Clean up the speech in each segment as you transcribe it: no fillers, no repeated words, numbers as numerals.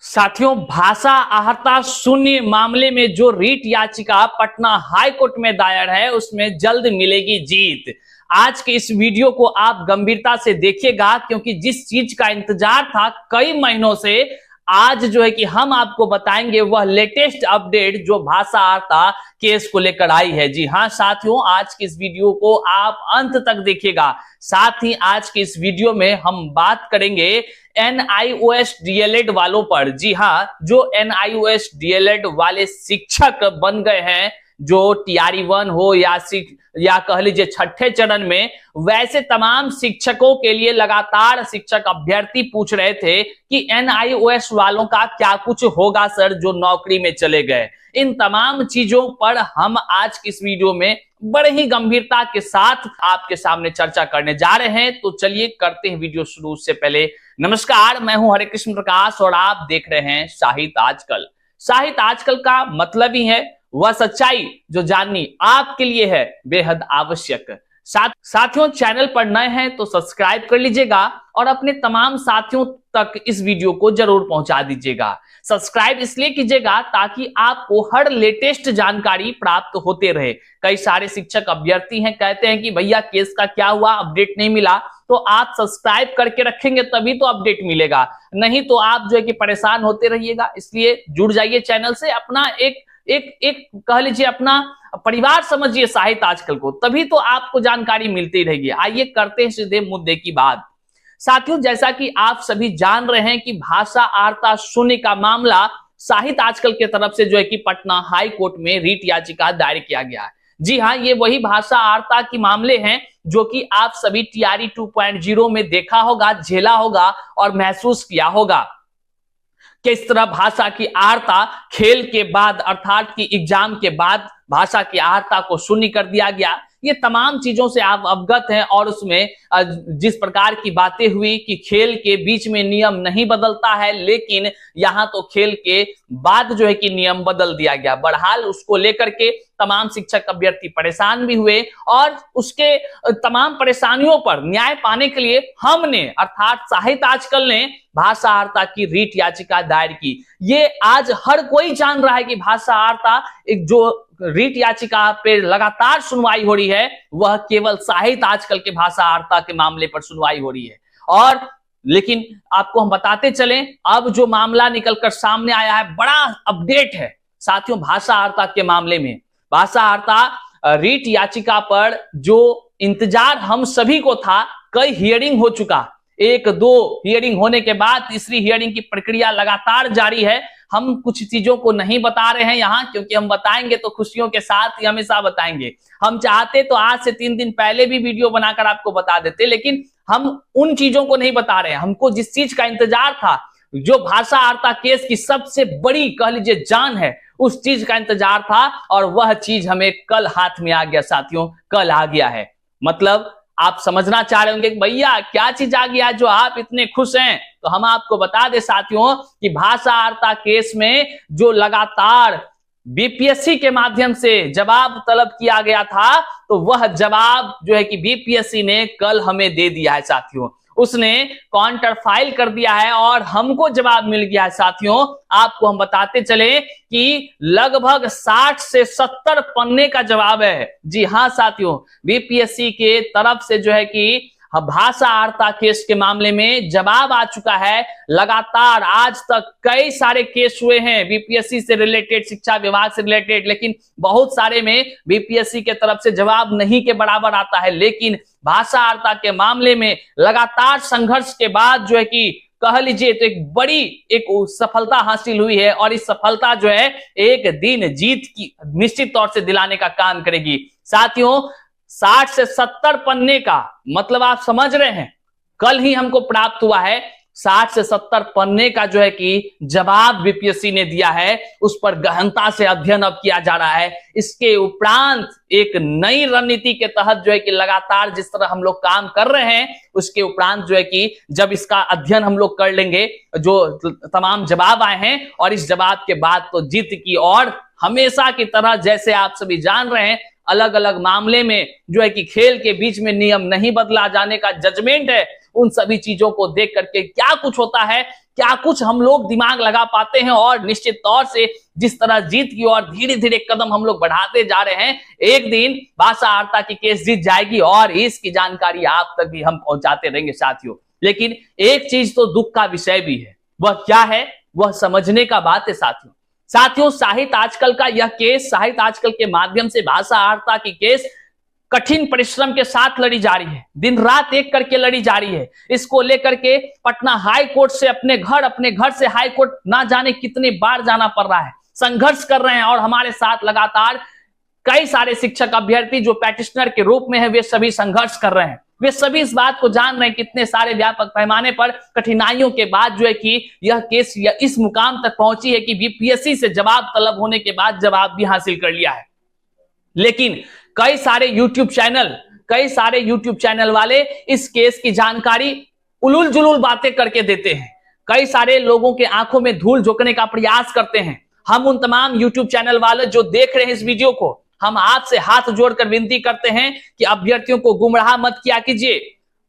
साथियों, भाषा अहर्ता शून्य मामले में जो रीट याचिका पटना हाई कोर्ट में दायर है उसमें जल्द मिलेगी जीत। आज के इस वीडियो को आप गंभीरता से देखिएगा क्योंकि जिस चीज का इंतजार था कई महीनों से, आज जो है कि हम आपको बताएंगे वह लेटेस्ट अपडेट जो भाषा अहर्ता केस को लेकर आई है। जी हां साथियों, आज के इस वीडियो को आप अंत तक देखिएगा। साथ ही आज के इस वीडियो में हम बात करेंगे NIOS DLED वालों पर। जी हां, जो NIOS DLED वाले शिक्षक बन गए हैं, जो TRE1 हो या कह लीजिए छठे चरण में, वैसे तमाम शिक्षकों के लिए लगातार शिक्षक अभ्यर्थी पूछ रहे थे कि NIOS वालों का क्या कुछ होगा सर, जो नौकरी में चले गए। इन तमाम चीजों पर हम आज की इस वीडियो में बड़े ही गंभीरता के साथ आपके सामने चर्चा करने जा रहे हैं। तो चलिए करते हैं वीडियो शुरू। उससे पहले नमस्कार, मैं हूं हरे कृष्ण प्रकाश और आप देख रहे हैं साहित्य आजकल। साहित्य आजकल का मतलब ही है वह सच्चाई जो जाननी आपके लिए है बेहद आवश्यक। साथियों, चैनल पर नए हैं तो सब्सक्राइब कर लीजिएगा और अपने तमाम साथियों तक इस वीडियो को जरूर पहुंचा दीजिएगा। सब्सक्राइब इसलिए कीजिएगा ताकि आपको हर लेटेस्ट जानकारी प्राप्त होते रहे। कई सारे शिक्षक अभ्यर्थी हैं, कहते हैं कि भैया केस का क्या हुआ, अपडेट नहीं मिला। तो आप सब्सक्राइब करके रखेंगे तभी तो अपडेट मिलेगा, नहीं तो आप जो है कि परेशान होते रहिएगा। इसलिए जुड़ जाइए चैनल से, अपना एक कह लीजिए अपना परिवार समझिए साहित्य आजकल को, तभी तो आपको जानकारी मिलती रहेगी। आइए करते हैं सीधे मुद्दे की बात। साथियों, जैसा कि आप सभी जान रहे हैं कि भाषा अहर्ता शून्य का मामला साहित्य आजकल के तरफ से जो है कि पटना हाई कोर्ट में रीट याचिका दायर किया गया है। जी हाँ, ये वही भाषा अहर्ता के मामले हैं जो कि आप सभी TRE 2.0 में देखा होगा, झेला होगा और महसूस किया होगा। किस तरह भाषा की अहर्ता खेल के बाद अर्थात कि एग्जाम के बाद भाषा की अहर्ता को शून्य कर दिया गया। ये तमाम चीजों से आप अवगत हैं और उसमें जिस प्रकार की बातें हुई कि खेल के बीच में नियम नहीं बदलता है, लेकिन यहां तो खेल के बाद जो है कि नियम बदल दिया गया। बहरहाल उसको लेकर के तमाम शिक्षक अभ्यर्थी परेशान भी हुए और उसके तमाम परेशानियों पर न्याय पाने के लिए हमने अर्थात साहित्य आजकल ने भाषा अहर्ता की रीट याचिका दायर की। ये आज हर कोई जान रहा है कि भाषा अहर्ता एक जो रीट याचिका पे लगातार सुनवाई हो रही है, वह केवल साहित्य आजकल के भाषा अहर्ता के मामले पर सुनवाई हो रही है। और लेकिन आपको हम बताते चलें, अब जो मामला निकलकर सामने आया है, बड़ा अपडेट है साथियों भाषा अहर्ता के मामले में। भाषा अहर्ता रीट याचिका पर जो इंतजार हम सभी को था, कई हियरिंग हो चुका, 1-2 हियरिंग होने के बाद तीसरी हियरिंग की प्रक्रिया लगातार जारी है। हम कुछ चीजों को नहीं बता रहे हैं यहां, क्योंकि हम बताएंगे तो खुशियों के साथ ही हमेशा बताएंगे। हम चाहते तो आज से 3 दिन पहले भी वीडियो बनाकर आपको बता देते, लेकिन हम उन चीजों को नहीं बता रहे हैं। हमको जिस चीज का इंतजार था, जो भाषा अहर्ता केस की सबसे बड़ी कह लीजिए जान है, उस चीज का इंतजार था और वह चीज हमें कल हाथ में आ गया साथियों, कल आ गया है। मतलब आप समझना चाह रहे होंगे कि भैया क्या चीज आ गया जो आप इतने खुश हैं, तो हम आपको बता दें साथियों कि भाषा अहर्ता केस में जो लगातार BPSC के माध्यम से जवाब तलब किया गया था, तो वह जवाब जो है कि BPSC ने कल हमें दे दिया है साथियों। उसने काउंटर फाइल कर दिया है और हमको जवाब मिल गया है साथियों। आपको हम बताते चले कि लगभग 60 से 70 पन्ने का जवाब है। जी हाँ साथियों, BPSC के तरफ से जो है कि भाषा अहर्ता केस के मामले में जवाब आ चुका है। लगातार आज तक कई सारे केस हुए हैं BPSC से रिलेटेड, शिक्षा विभाग से रिलेटेड, लेकिन बहुत सारे में BPSC के तरफ से जवाब नहीं के बराबर आता है। लेकिन भाषा अहर्ता के मामले में लगातार संघर्ष के बाद जो है कि कह लीजिए तो एक बड़ी एक सफलता हासिल हुई है और इस सफलता जो है एक दिन जीत की निश्चित तौर से दिलाने का काम करेगी। साथियों, 60 से 70 पन्ने का मतलब आप समझ रहे हैं, कल ही हमको प्राप्त हुआ है 60 से 70 पन्ने का जो है कि जवाब BPSC ने दिया है। उस पर गहनता से अध्ययन अब किया जा रहा है। इसके उपरांत एक नई रणनीति के तहत जो है कि लगातार जिस तरह हम लोग काम कर रहे हैं, उसके उपरांत जो है कि जब इसका अध्ययन हम लोग कर लेंगे, जो तमाम जवाब आए हैं, और इस जवाब के बाद तो जीत की और हमेशा की तरह जैसे आप सभी जान रहे हैं, अलग अलग मामले में जो है कि खेल के बीच में नियम नहीं बदला जाने का जजमेंट है। उन सभी चीजों को देख करके क्या कुछ होता है क्या कुछ हम लोग दिमाग लगा पाते हैं, और निश्चित तौर से जिस तरह जीत की ओर धीरे धीरे कदम हम लोग बढ़ाते जा रहे हैं, एक दिन भाषा आर्ता की केस जीत जाएगी और इसकी जानकारी आप तक भी हम पहुंचाते रहेंगे साथियों। लेकिन एक चीज तो दुख का विषय भी है, वह क्या है, वह समझने का बात है साथियों। साहित्य आजकल का यह केस, साहित्य आजकल के माध्यम से भाषा आर्ता की केस कठिन परिश्रम के साथ लड़ी जा रही है, दिन रात एक करके लड़ी जा रही है। इसको लेकर के पटना हाई कोर्ट से अपने घर से हाई कोर्ट ना जाने कितनी बार जाना पड़ रहा है, संघर्ष कर रहे हैं। और हमारे साथ लगातार कई सारे शिक्षक अभ्यर्थी जो पैटिशनर के रूप में है, वे सभी संघर्ष कर रहे हैं। वे सभी इस बात को जान रहे हैं कितने सारे व्यापक पैमाने पर कठिनाइयों के बाद जो है कि यह केस इस मुकाम तक पहुंची है कि बीपीएससी से जवाब तलब होने के बाद जवाब भी हासिल कर लिया है। लेकिन कई सारे यूट्यूब चैनल वाले इस केस की जानकारी उलूल जुलूल बातें करके देते हैं, कई सारे लोगों के आंखों में धूल झोंकने का प्रयास करते हैं। हम उन तमाम यूट्यूब चैनल वाले जो देख रहे हैं इस वीडियो को, हम आपसे हाथ जोड़कर विनती करते हैं कि अभ्यर्थियों को गुमराह मत किया कीजिए।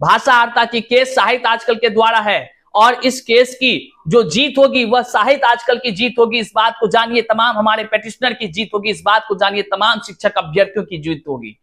भाषा आर्ता की केस साहित्य आजकल के द्वारा है और इस केस की जो जीत होगी वह साहित्य आजकल की जीत होगी, इस बात को जानिए। तमाम हमारे पेटिशनर की जीत होगी, इस बात को जानिए। तमाम शिक्षक अभ्यर्थियों की जीत होगी।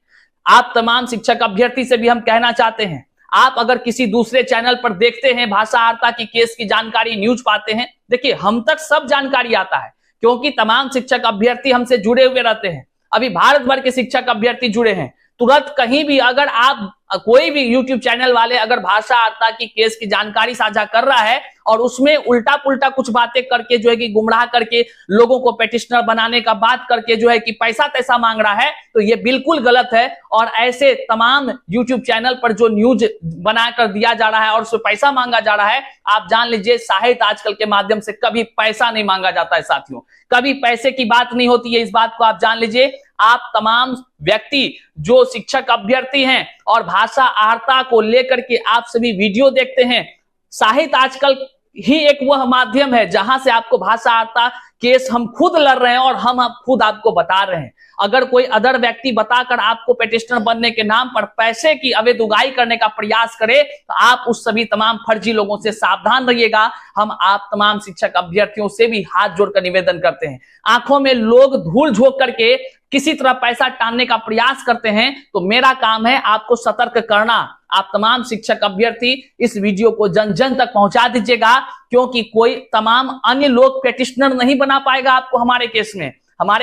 आप तमाम शिक्षक अभ्यर्थी से भी हम कहना चाहते हैं, आप अगर किसी दूसरे चैनल पर देखते हैं भाषा आर्ता की केस की जानकारी, न्यूज पाते हैं, देखिए हम तक सब जानकारी आता है क्योंकि तमाम शिक्षक अभ्यर्थी हमसे जुड़े हुए रहते हैं। अभी भारत भर के शिक्षक अभ्यर्थी जुड़े हैं। तुरंत कहीं भी अगर आप कोई भी यूट्यूब चैनल वाले अगर भाषा आर्ता की केस की जानकारी साझा कर रहा है और उसमें उल्टा पुल्टा कुछ बातें करके जो है कि गुमराह करके लोगों को पेटिशनर बनाने का बात करके जो है कि पैसा तैसा मांग रहा है, तो ये बिल्कुल गलत है। और ऐसे तमाम यूट्यूब चैनल पर जो न्यूज बनाकर दिया जा रहा है और उससे पैसा मांगा जा रहा है, आप जान लीजिए साहित्य आजकल के माध्यम से कभी पैसा नहीं मांगा जाता है साथियों, कभी पैसे की बात नहीं होती है, इस बात को आप जान लीजिए। आप तमाम व्यक्ति जो शिक्षक अभ्यर्थी हैं और भाषा आर्ता को लेकर के आप सभी वीडियो देखते हैं, साहित्य आजकल ही एक वह माध्यम है जहां से आपको भाषा आर्ता केस हम खुद लड़ रहे हैं और हम खुद आपको बता रहे हैं। अगर कोई अदर व्यक्ति बताकर आपको पेटिशनर बनने के नाम पर पैसे की अवैध उगाही करने का प्रयास करे तो आप उस सभी तमाम फर्जी लोगों से सावधान रहिएगा। हम आप तमाम शिक्षक अभ्यर्थियों से भी हाथ जोड़कर निवेदन करते हैं, आंखों में लोग धूल झोंक करके किसी तरह पैसा टालने का प्रयास करते हैं तो मेरा काम है आपको सतर्क करना। आप तमाम शिक्षक अभ्यर्थी इस वीडियो को जन जन तक पहुंचा दीजिएगा, क्योंकि कोई तमाम अन्य लोग पेटिशनर नहीं बना पाएगा आपको। हमारे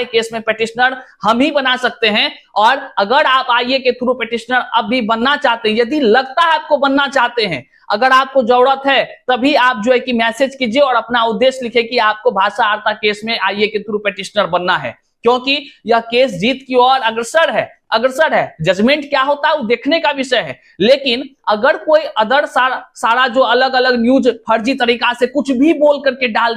केस में पेटिशनर हम ही बना सकते हैं। और अगर आप आईए के थ्रू पेटिशनर अब भी बनना चाहते हैं, यदि लगता है आपको बनना चाहते हैं, अगर आपको जरूरत है, तभी आप जो है कि मैसेज कीजिए और अपना उद्देश्य लिखे कि आपको भाषा आर्ता केस में आईए के थ्रू पेटिशनर बनना है, क्योंकि यह केस जीत की ओर अग्रसर है। जजमेंट क्या होता है वो देखने का विषय है। लेकिन अगर कोई अदर सारा जो अलग अलग न्यूज फर्जी तरीका से कुछ भी बोल करके डाल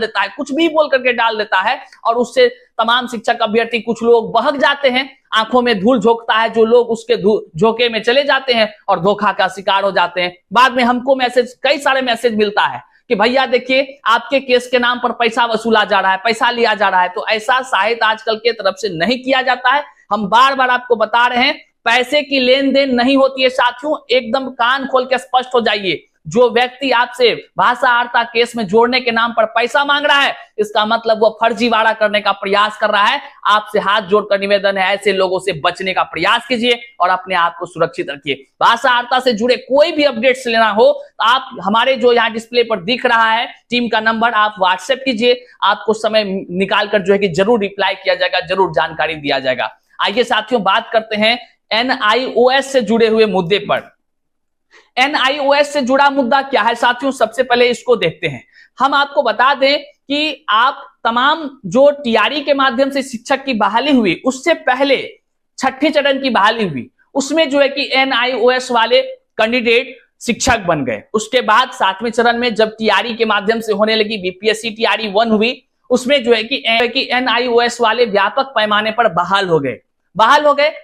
देता है और उससे तमाम शिक्षक अभ्यर्थी, कुछ लोग बहक जाते हैं, आंखों में धूल झोंकता है, जो लोग उसके झोंके में चले जाते हैं और धोखा का शिकार हो जाते हैं। बाद में हमको कई सारे मैसेज मिलता है कि भैया देखिए आपके केस के नाम पर पैसा वसूला जा रहा है, पैसा लिया जा रहा है। तो ऐसा साहित्य आजकल के तरफ से नहीं किया जाता है। हम बार बार आपको बता रहे हैं, पैसे की लेन देन नहीं होती है साथियों, एकदम कान खोल के स्पष्ट हो जाइए। जो व्यक्ति आपसे भाषा आर्ता केस में जोड़ने के नाम पर पैसा मांग रहा है, इसका मतलब वो फर्जीवाड़ा करने का प्रयास कर रहा है। आपसे हाथ जोड़कर निवेदन है, ऐसे लोगों से बचने का प्रयास कीजिए और अपने आप को सुरक्षित रखिए। भाषा आर्ता से जुड़े कोई भी अपडेट्स लेना हो तो आप हमारे जो यहाँ डिस्प्ले पर दिख रहा है टीम का नंबर, आप व्हाट्सएप कीजिए, आपको समय निकालकर जो है कि जरूर रिप्लाई किया जाएगा, जरूर जानकारी दिया जाएगा। आइए साथियों बात करते हैं NIOS से जुड़े हुए मुद्दे पर। NIOS से जुड़ा मुद्दा क्या है साथियों, सबसे पहले इसको देखते हैं। हम आपको बता दें कि आप तमाम जो टीआरई के माध्यम से शिक्षक की बहाली हुई, उससे पहले छठे चरण की बहाली हुई, उसमें जो है कि NIOS वाले कैंडिडेट शिक्षक बन गए। उसके बाद सातवें चरण में जब टीआरई के माध्यम से होने लगी, बीपीएससी टीआरई 1 हुई, उसमें जो है कि NIOS वाले व्यापक पैमाने पर बहाल हो गए।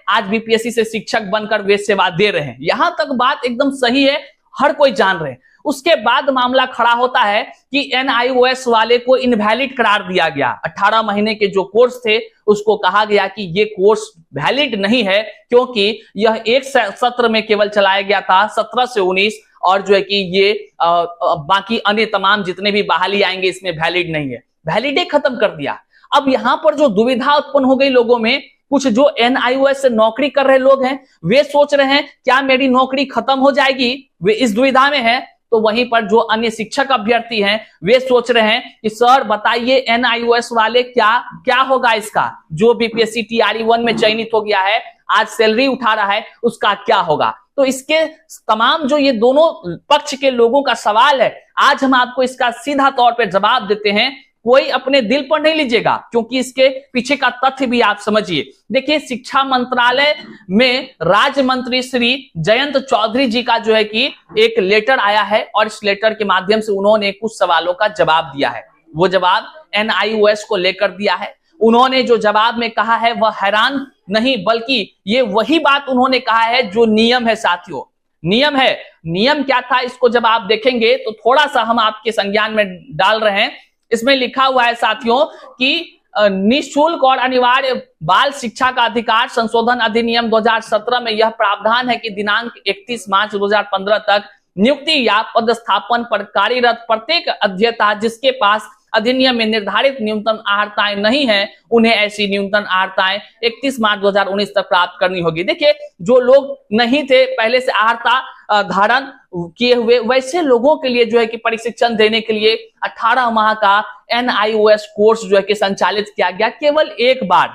आज बीपीएससी से शिक्षक बनकर वे सेवा दे रहे हैं। यहां तक बात एकदम सही है, हर कोई जान रहे हैं। उसके बाद मामला खड़ा होता है कि NIOS वाले को इनवैलिड करार दिया गया। 18 महीने के जो कोर्स थे उसको कहा गया कि ये कोर्स वैलिड नहीं है, क्योंकि यह एक सत्र में केवल चलाया गया था, 17 से 19, और जो है कि ये बाकी अन्य तमाम जितने भी बहाली आएंगे इसमें वैलिड नहीं है, वैलिडे खत्म कर दिया। अब यहां पर जो दुविधा उत्पन्न हो गई लोगों में, कुछ जो एनआईओएस से नौकरी कर रहे लोग हैं वे सोच रहे हैं क्या मेरी नौकरी खत्म हो जाएगी, वे इस दुविधा में है। तो वहीं पर जो अन्य शिक्षक अभ्यर्थी हैं वे सोच रहे हैं कि सर बताइए एनआईओएस वाले क्या होगा इसका, जो बीपीएससी टीआरई 1 में चयनित हो गया है आज सैलरी उठा रहा है उसका क्या होगा। तो इसके तमाम जो ये दोनों पक्ष के लोगों का सवाल है आज हम आपको इसका सीधा तौर पर जवाब देते हैं, कोई अपने दिल पर नहीं लीजिएगा क्योंकि इसके पीछे का तथ्य भी आप समझिए। देखिए शिक्षा मंत्रालय में राज्य मंत्री श्री जयंत चौधरी जी का जो है कि एक लेटर आया है और इस लेटर के माध्यम से उन्होंने कुछ सवालों का जवाब दिया है। वो जवाब एनआईओएस को लेकर दिया है। उन्होंने जो जवाब में कहा है वह हैरान नहीं बल्कि ये वही बात उन्होंने कहा है जो नियम है साथियों, नियम है। नियम क्या था इसको जब आप देखेंगे तो थोड़ा सा हम आपके संज्ञान में डाल रहे हैं। इसमें लिखा हुआ है साथियों कि निःशुल्क और अनिवार्य बाल शिक्षा का अधिकार संशोधन अधिनियम 2017 में यह प्रावधान है कि दिनांक 31 मार्च 2015 तक नियुक्ति या पदस्थापन पर कार्यरत प्रत्येक अध्येता जिसके पास अधिनियम में निर्धारित न्यूनतम अर्हताएं नहीं है उन्हें ऐसी न्यूनतम अर्हताएं 31 मार्च 2019 तक प्राप्त करनी होगी। देखिए जो लोग नहीं थे पहले से अर्हता धारण किए हुए वैसे लोगों के लिए जो है कि प्रशिक्षण देने के लिए 18 माह का एनआईओएस कोर्स जो है कि संचालित किया गया। केवल एक बार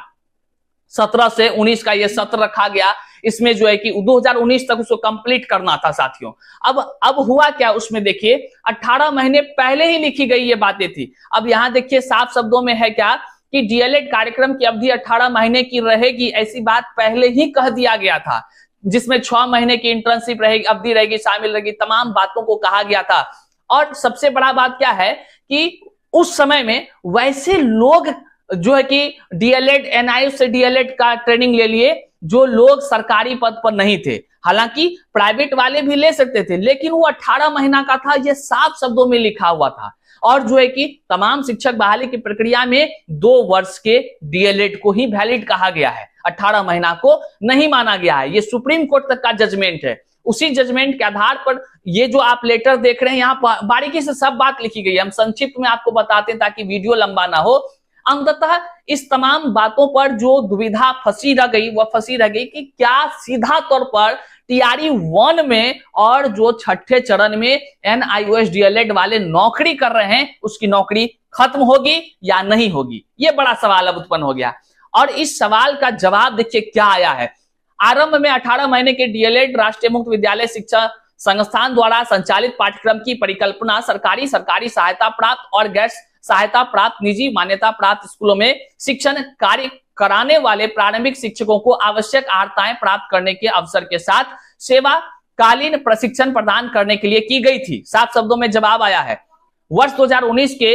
17 से 19 का ये सत्र रखा गया, इसमें जो है कि 2019 तक उसको कंप्लीट करना था साथियों। अब हुआ क्या उसमें देखिए 18 महीने पहले ही लिखी गई ये बातें थी। अब यहां देखिए साफ शब्दों में है क्या कि डीएलएड कार्यक्रम की अवधि 18 महीने की रहेगी, ऐसी बात पहले ही कह दिया गया था, जिसमें 6 महीने की इंटर्नशिप रहेगी, अवधि रहेगी, शामिल रहेगी, तमाम बातों को कहा गया था। और सबसे बड़ा बात क्या है कि उस समय में वैसे लोग जो है कि डीएलएड एनआईओ से डीएलएड का ट्रेनिंग ले लिए जो लोग सरकारी पद पर नहीं थे, हालांकि प्राइवेट वाले भी ले सकते थे, लेकिन वो 18 महीना का था, ये साफ शब्दों में लिखा हुआ था। और जो है कि तमाम शिक्षक बहाली की प्रक्रिया में 2 वर्ष के डीएलएड को ही वैलिड कहा गया है, 18 महीना को नहीं माना गया है। ये सुप्रीम कोर्ट तक का जजमेंट है। उसी जजमेंट के आधार पर ये जो आप लेटर देख रहे हैं यहाँ बारीकी से सब बात लिखी गई है। हम संक्षिप्त में आपको बताते हैं ताकि वीडियो लंबा ना हो। अंततः इस तमाम बातों पर जो दुविधा फंसी रह गई कि क्या सीधा तौर पर टीआरई 1 में और जो छठे चरण में एनआईओएस डीएलएड वाले नौकरी कर रहे हैं उसकी नौकरी खत्म होगी या नहीं होगी, ये बड़ा सवाल अब उत्पन्न हो गया। और इस सवाल का जवाब देखिए क्या आया है। आरंभ में 18 महीने के डीएलएड राष्ट्रीय मुक्त विद्यालय शिक्षा संस्थान द्वारा संचालित पाठ्यक्रम की परिकल्पना सरकारी सहायता प्राप्त और गैर सहायता प्राप्त निजी मान्यता प्राप्त स्कूलों में शिक्षण कार्य कराने वाले प्रारंभिक शिक्षकों को आवश्यक अर्हताएं प्राप्त करने के अवसर के साथ सेवाकालीन प्रशिक्षण प्रदान करने के लिए की गई थी। साफ शब्दों में जवाब आया है। वर्ष 2019 के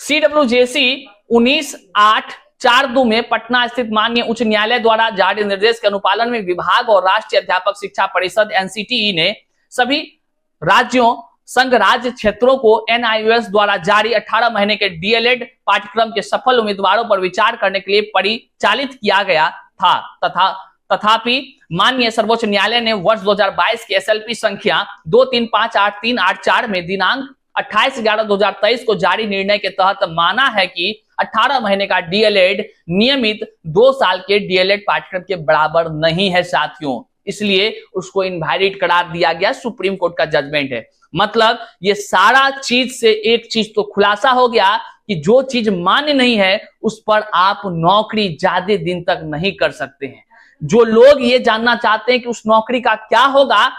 सीडब्ल्यूजेसी 19/8/42 में पटना स्थित माननीय उच्च न्यायालय द्वारा जारी निर्देश के अनुपालन में विभाग और राष्ट्रीय अध्यापक शिक्षा परिषद एनसीटीई ने सभी राज्यों संघ राज्य क्षेत्रों को एनआईओएस द्वारा जारी 18 महीने के डीएलएड पाठ्यक्रम के सफल उम्मीदवारों पर विचार करने के लिए परिचालित किया गया था। तथापि माननीय सर्वोच्च न्यायालय ने वर्ष 2022 की एसएलपी संख्या 23583884 में दिनांक 28/11/2023 को जारी निर्णय के तहत माना है कि 18 महीने का डीएलएड नियमित 2 साल के डीएलएड पाठ्यक्रम के बराबर नहीं है साथियों, इसलिए उसको इनवैलिड करार दिया गया। सुप्रीम कोर्ट का जजमेंट है। मतलब ये सारा चीज से एक चीज तो खुलासा हो गया कि जो चीज मान्य नहीं है उस पर आप नौकरी ज्यादा दिन तक नहीं कर सकते हैं। जो लोग ये जानना चाहते हैं कि उस नौकरी का क्या होगा,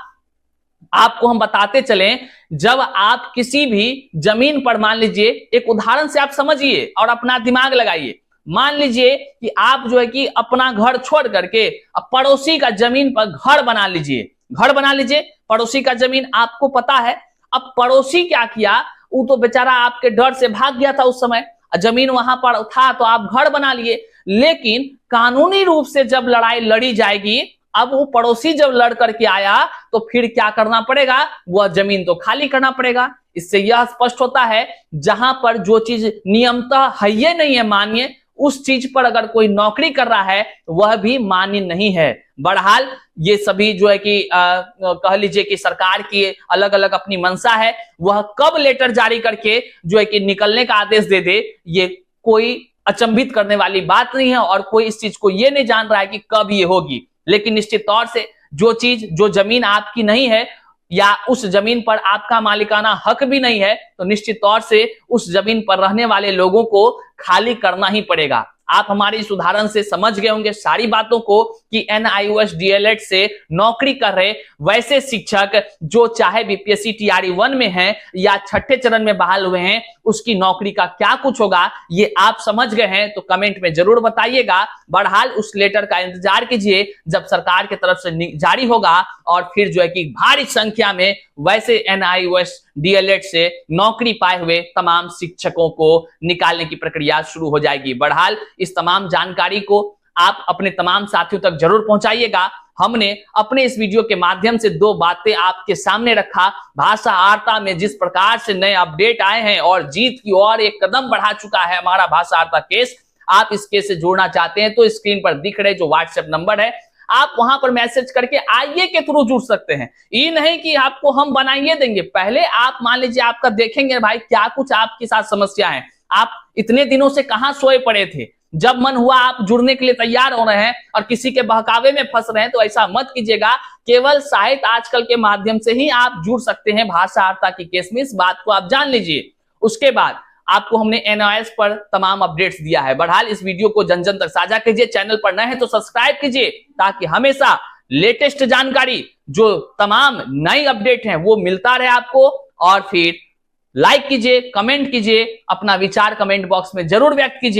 आपको हम बताते चलें। जब आप किसी भी जमीन पर, मान लीजिए एक उदाहरण से आप समझिए और अपना दिमाग लगाइए, मान लीजिए कि आप जो है कि अपना घर छोड़ करके पड़ोसी का जमीन पर घर बना लीजिए, पड़ोसी का जमीन आपको पता है। अब पड़ोसी क्या किया, वो तो बेचारा आपके डर से भाग गया था, उस समय जमीन वहां पर था तो आप घर बना लिए, लेकिन कानूनी रूप से जब लड़ाई लड़ी जाएगी, अब वो पड़ोसी जब लड़ करके आया तो फिर क्या करना पड़ेगा, वह जमीन तो खाली करना पड़ेगा। इससे यह स्पष्ट होता है जहां पर जो चीज नियमतः है ये नहीं है मान्य, उस चीज पर अगर कोई नौकरी कर रहा है वह भी मान्य नहीं है। बहरहाल ये सभी जो है कि कह लीजिए कि सरकार की अलग अलग अपनी मंशा है, वह कब लेटर जारी करके जो है कि निकलने का आदेश दे दे, ये कोई अचंभित करने वाली बात नहीं है और कोई इस चीज को ये नहीं जान रहा है कि कब ये होगी। लेकिन निश्चित तौर से जो जमीन आपकी नहीं है या उस जमीन पर आपका मालिकाना हक भी नहीं है, तो निश्चित तौर से उस जमीन पर रहने वाले लोगों को खाली करना ही पड़ेगा। आप हमारे इस उदाहरण से समझ गए होंगे सारी बातों को कि NIOS DLED से नौकरी कर रहे वैसे शिक्षक जो चाहे BPSC TRE 1 में हैं या छठे चरण में बहाल हुए हैं, उसकी नौकरी का क्या कुछ होगा ये आप समझ गए हैं तो कमेंट में जरूर बताइएगा। बहरहाल उस लेटर का इंतजार कीजिए जब सरकार की तरफ से जारी होगा और फिर जो है कि भारी संख्या में वैसे NIOS DLED से नौकरी पाए हुए तमाम शिक्षकों को निकालने की प्रक्रिया शुरू हो जाएगी। बहरहाल इस तमाम जानकारी को आप अपने तमाम साथियों तक जरूर पहुंचाइएगा। हमने अपने इस वीडियो के माध्यम से दो बातें आपके सामने रखा। भाषा वार्ता में जिस प्रकार से नए अपडेट आए हैं और जीत की ओर एक कदम बढ़ा चुका है हमारा भाषा वार्ता केस, आप इस केस से जुड़ना चाहते हैं तो स्क्रीन पर दिख रहे जो व्हाट्सएप नंबर है, आप वहां पर मैसेज करके आइए के थ्रू जुड़ सकते हैं। ये नहीं कि आपको हम बनाइए देंगे, पहले आप मान लीजिए आपका देखेंगे भाई क्या कुछ आपके साथ समस्या है, आप इतने दिनों से कहां सोए पड़े थे, जब मन हुआ आप जुड़ने के लिए तैयार हो रहे हैं और किसी के बहकावे में फंस रहे हैं, तो ऐसा मत कीजिएगा। केवल साहित्य आजकल के माध्यम से ही आप जुड़ सकते हैं भाषा वार्ता की केस में, इस बात को आप जान लीजिए। उसके बाद आपको हमने NIOS पर तमाम अपडेट्स दिया है। बहरहाल इस वीडियो को जन जन तक साझा कीजिए, चैनल पर नए हैं तो सब्सक्राइब कीजिए ताकि हमेशा लेटेस्ट जानकारी जो तमाम नई अपडेट हैं वो मिलता रहे आपको। और फिर लाइक कीजिए, कमेंट कीजिए, अपना विचार कमेंट बॉक्स में जरूर व्यक्त कीजिए।